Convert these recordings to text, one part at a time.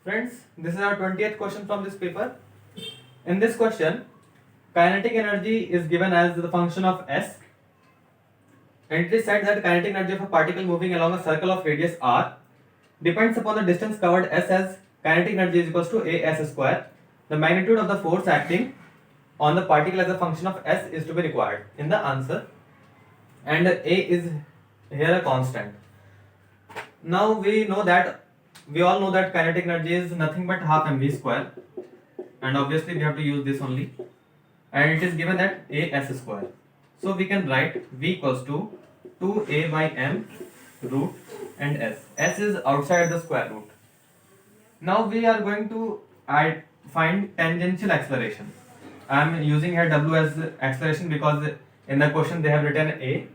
Friends, this is our 20th question from this paper. In this question, kinetic energy is given as the function of S, and it is said that kinetic energy of a particle moving along a circle of radius r depends upon the distance covered S, as kinetic energy is equals to a s square. The magnitude of the force acting on the particle as a function of S is to be required in the answer, and a is here a constant. Now we all know that kinetic energy is nothing but half mv square, and obviously we have to use this only, and it is given at a s square. So we can write v equals to 2a by m root and s is outside the square root. Now we are going to find tangential acceleration. I am using here w as acceleration because in the question they have written a.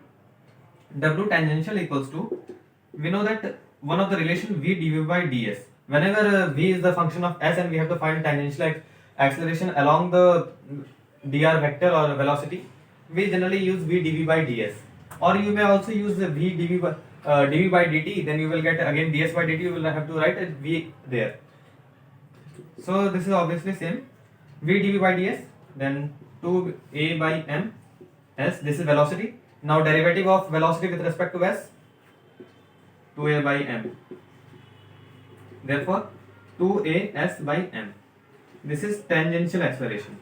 W tangential equals to, we know that one of the relation v dv by ds. Whenever v is the function of s and we have to find tangential acceleration along the dr vector or velocity, we generally use v dv by ds. Or you may also use the v dv by dt, then you will get again ds by dt, you will have to write a v there. So this is obviously same, v dv by ds, then 2a by m s, this is velocity. Now derivative of velocity with respect to s, 2a by m. Therefore 2a s by m. This is tangential acceleration.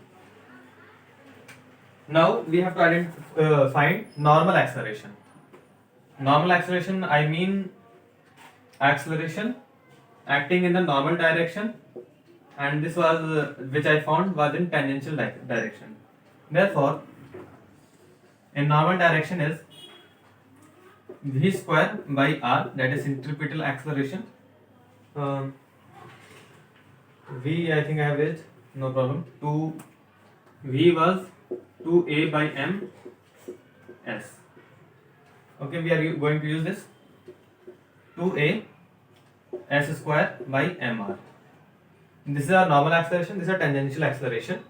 Now we have to find normal acceleration. Normal acceleration, I mean acceleration acting in the normal direction, and this was which I found was in tangential direction. Therefore in normal direction is v square by r, that is centripetal acceleration. V I think I have it, no problem. V was 2a by m s. Okay, we are going to use this 2a s square by mr. This is our normal acceleration, this is a tangential acceleration.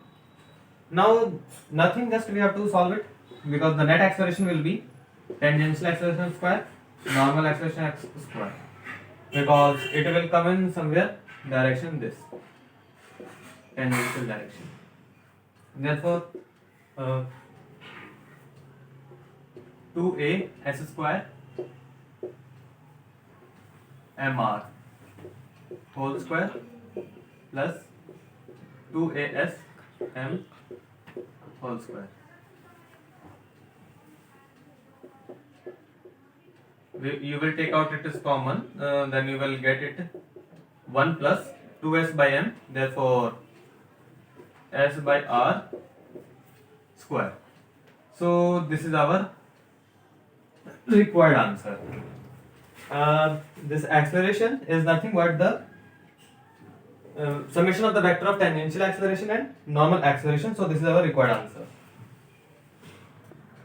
Now nothing, just we have to solve it, because the net acceleration will be tangential acceleration square normal acceleration square, because it will come in somewhere direction this tangential direction. Therefore 2a s square mr whole square plus 2a s m whole square. You will take out it is common, then you will get it 1 plus 2s by m, therefore s by r square. So this is our required answer. This acceleration is nothing but the summation of the vector of tangential acceleration and normal acceleration. So this is our required answer.